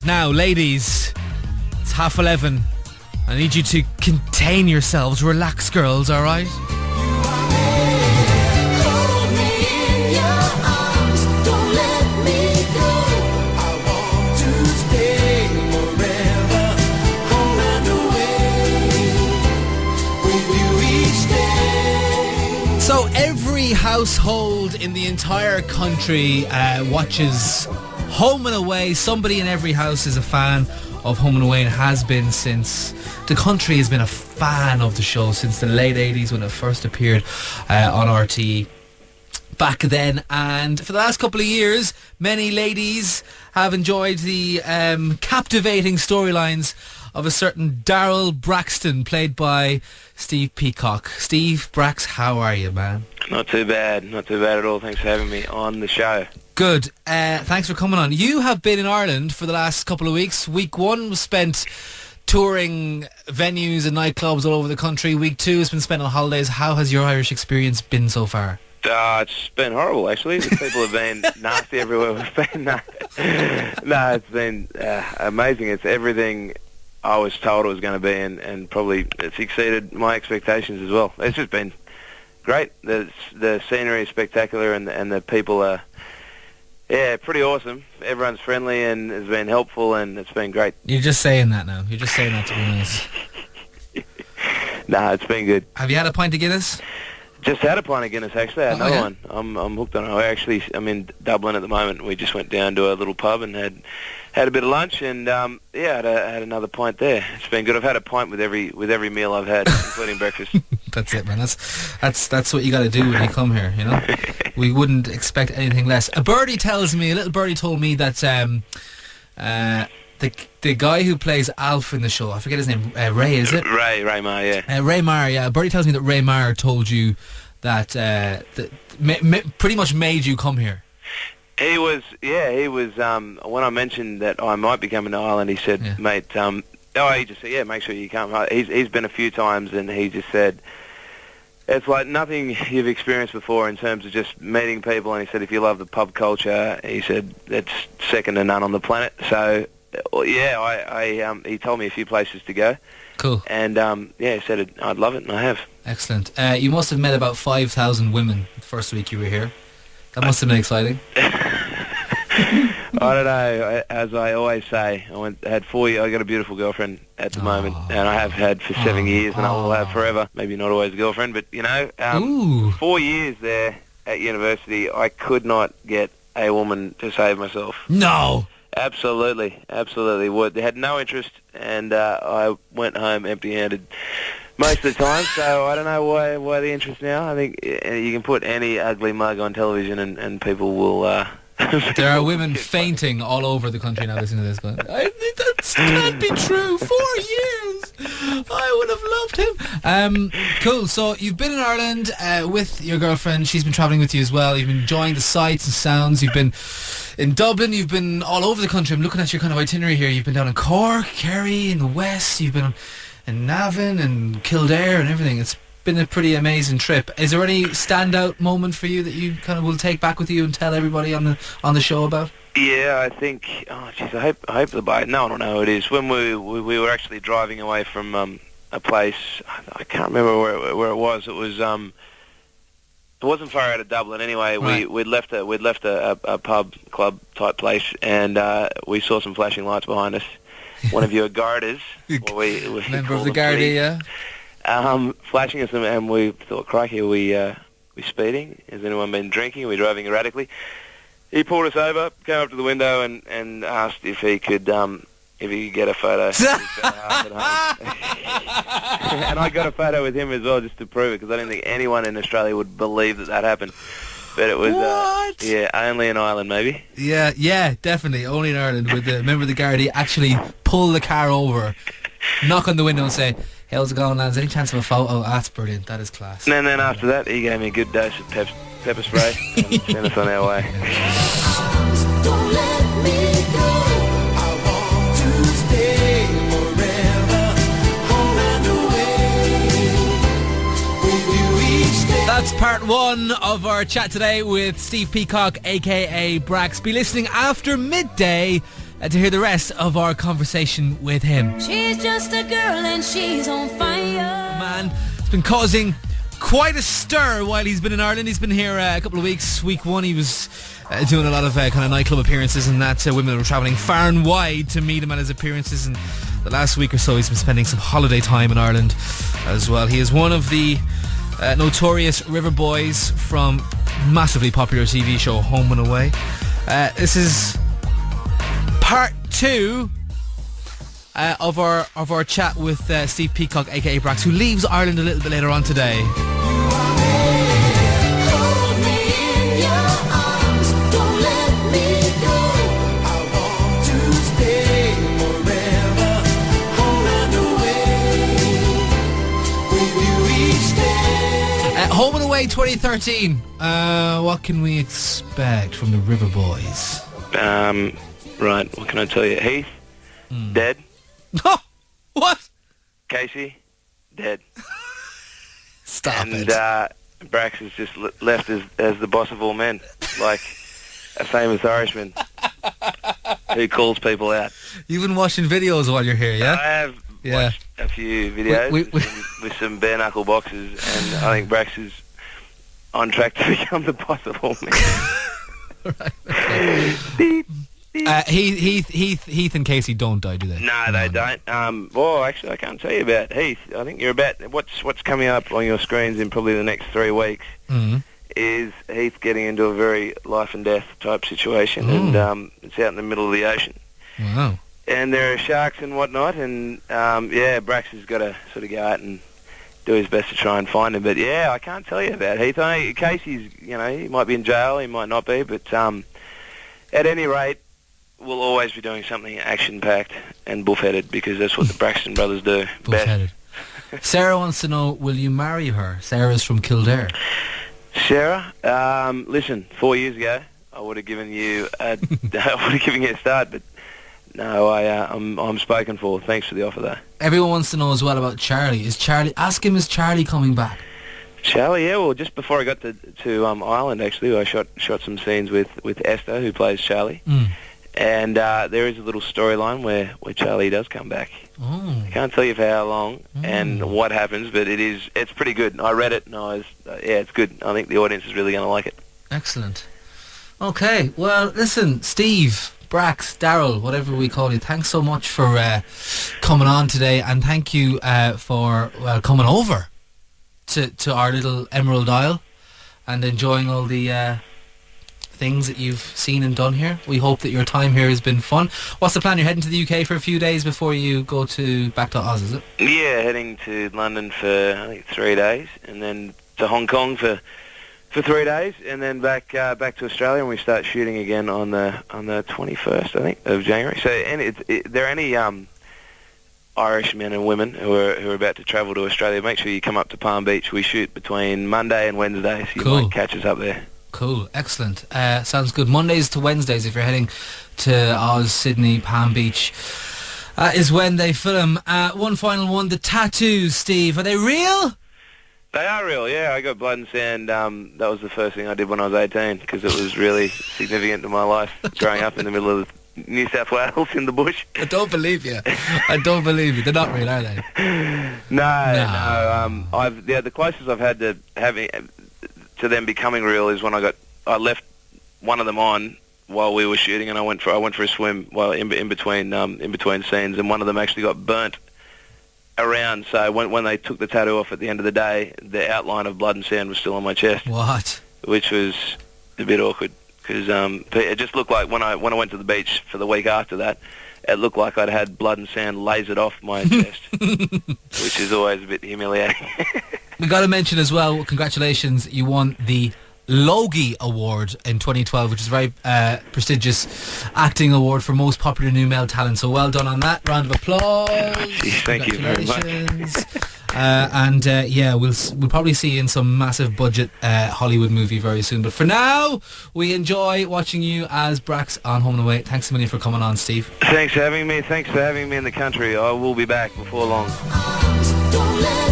Now, ladies, it's 11:30. I need you to contain yourselves. Relax, girls, all right? So every household in the entire country watches Home and Away. Somebody in every house is a fan of Home and Away and has been since the country has been a fan of the show since the late 80s when it first appeared on RTE back then. And for the last couple of years, many ladies have enjoyed the captivating storylines of a certain Daryl Braxton, played by Steve Peacocke. Steve, Brax, how are you, man? Not too bad at all. Thanks for having me on the show. Good. Thanks for coming on. You have been in Ireland for the last couple of weeks. Week 1 was spent touring venues and nightclubs all over the country. Week 2 has been spent on holidays. How has your Irish experience been so far? It's been horrible, actually. The people have been nasty everywhere we've been. No, it's been amazing. It's everything I was told it was going to be, and probably it's exceeded my expectations as well. It's just been great. The scenery is spectacular, and the people are, pretty awesome. Everyone's friendly and has been helpful, and it's been great. You're just saying that now. You're just saying that to be nice. Nah, it's been good. Have you had a pint of Guinness? Just had a pint of Guinness, actually. I had another one. I'm hooked on it. I'm in Dublin at the moment. We just went down to a little pub and had a bit of lunch, and I had another pint there. It's been good. I've had a pint with every meal I've had, including breakfast. That's it, man. That's what you got to do when you come here. You know, we wouldn't expect anything less. A little birdie told me that the guy who plays Alf in the show, I forget his name, Ray, is it? Ray Maher, yeah. Ray Maher, yeah. A birdie tells me that Ray Maher told you that pretty much made you come here. He was. When I mentioned that I might be coming to Ireland, he said, mate, he just said, make sure you come. He's been a few times, and he just said, it's like nothing you've experienced before in terms of just meeting people. And he said, if you love the pub culture, he said, it's second to none on the planet. So, he told me a few places to go. Cool. And, he said I'd love it, and I have. Excellent. You must have met about 5,000 women the first week you were here. That must have been exciting. I don't know. As I always say, had 4 years. I got a beautiful girlfriend at the moment, and I have had for 7 years, and I will have forever. Maybe not always a girlfriend, but 4 years there at university, I could not get a woman to save myself. No. Absolutely. They had no interest, and I went home empty-handed most of the time, so I don't know why the interest now. I think you can put any ugly mug on television and people will... there are women fainting all over the country now listening to this. Going, that can't be true. 4 years. I would have loved him. Cool. So you've been in Ireland with your girlfriend. She's been travelling with you as well. You've been enjoying the sights and sounds. You've been in Dublin. You've been all over the country. I'm looking at your kind of itinerary here. You've been down in Cork, Kerry, in the west. You've been in Navan and Kildare and everything. It's been a pretty amazing trip. Is there any standout moment for you that you kind of will take back with you and tell everybody on the show about? Yeah, I think. Oh, jeez, I hope the bike. No, I don't know who it is. When we were actually driving away from a place, I can't remember where it was. It was it wasn't far out of Dublin anyway. Right. We'd left a pub club type place, and we saw some flashing lights behind us. One of your Gardas, member of the Garda, yeah. Flashing us, and we thought, crikey, are we speeding? Has anyone been drinking? Are we driving erratically? He pulled us over, came up to the window, and asked if he could get a photo. And I got a photo with him as well, just to prove it, because I don't think anyone in Australia would believe that happened. But it was, only in Ireland, maybe. Yeah, definitely, only in Ireland, with the member of the Gardaí actually pull the car over, knock on the window and say, "Hey, how's it going, lads? Any chance of a photo?" That's brilliant. That is class. And then after that, he gave me a good dose of pepper spray and sent us on our way. Don't let me go. I want to stay forever. Home and away with you each day. That's part one of our chat today with Steve Peacocke, a.k.a. Brax. Be listening after midday to hear the rest of our conversation with him. She's just a girl and she's on fire. Man, it's been causing quite a stir while he's been in Ireland. He's been here a couple of weeks. Week one he was doing a lot of kind of nightclub appearances and that. Women were travelling far and wide to meet him at his appearances, and the last week or so he's been spending some holiday time in Ireland as well. He is one of the notorious River Boys from massively popular TV show Home and Away. This is part 2 of our chat with Steve Peacocke, aka Brax, who leaves Ireland a little bit later on today. Hold me in your arms, don't let me go. I want to stay forever, home and away with you each day. Home and Away 2013. What can we expect from the River Boys? Right, what can I tell you? Heath, dead. Oh, what? Casey, dead. Stop and it. Brax is just left as the boss of all men, like a famous Irishman who calls people out. You've been watching videos while you're here, yeah? I have watched a few videos with some bare knuckle boxes, and I think Brax is on track to become the boss of all men. Right, okay. Heath and Casey don't die, do they? No, they don't. Well, actually, I can't tell you about Heath. I think you're about what's coming up on your screens in probably the next 3 weeks is Heath getting into a very life and death type situation, and it's out in the middle of the ocean. Wow. And there are sharks and whatnot, and Brax has got to sort of go out and do his best to try and find him. But yeah, I can't tell you about Heath. I know Casey's, he might be in jail, he might not be, but at any rate, we'll always be doing something action-packed and buff-headed, because that's what the Braxton brothers do Buff-headed. Sarah wants to know, will you marry her? Sarah's from Kildare. Sarah, listen, 4 years ago, I would have given you a start, but no, I'm spoken for. Thanks for the offer, though. Everyone wants to know as well about Charlie. Ask him, is Charlie coming back? Charlie, yeah. Well, just before I got to Ireland, actually, I shot some scenes with Esther, who plays Charlie. And there is a little storyline where Charlie does come back. Oh. I can't tell you for how long and what happens, but it's pretty good. I read it, and it's good. I think the audience is really going to like it. Excellent. Okay, well, listen, Steve, Brax, Daryl, whatever we call you, thanks so much for coming on today, and thank you for coming over to our little Emerald Isle and enjoying all the things that you've seen and done here. We hope that your time here has been fun. What's the plan? You're heading to the UK for a few days before you go back to Oz, is it? Yeah, heading to London for I think 3 days, and then to Hong Kong for 3 days, and then back to Australia, and we start shooting again on the 21st, I think, of January. So, and there are any Irish men and women who are about to travel to Australia, make sure you come up to Palm Beach. We shoot between Monday and Wednesday, so you might catch us up there. Cool, excellent. Sounds good. Mondays to Wednesdays, if you're heading to Oz, Sydney, Palm Beach, is when they film. One final one, the tattoos, Steve, are they real? They are real, yeah. I got blood and sand. That was the first thing I did when I was 18, because it was really significant to my life, growing up in the middle of New South Wales in the bush. I don't believe you. I don't believe you. They're not real, are they? No. The closest I've had to them becoming real is when I left one of them on while we were shooting, and I went for a swim while in between scenes, and one of them actually got burnt around. So when they took the tattoo off at the end of the day, the outline of blood and sand was still on my chest. What? Which was a bit awkward, because it just looked like when I went to the beach for the week after that, it looked like I'd had blood and sand lasered off my chest, which is always a bit humiliating. We got to mention as well, congratulations, you won the Logie Award in 2012, which is a very prestigious acting award for most popular new male talent. So well done on that. Round of applause. Thank you very much. We'll probably see you in some massive budget Hollywood movie very soon. But for now, we enjoy watching you as Brax on Home and Away. Thanks a million for coming on, Steve. Thanks for having me. Thanks for having me in the country. I will be back before long. Don't let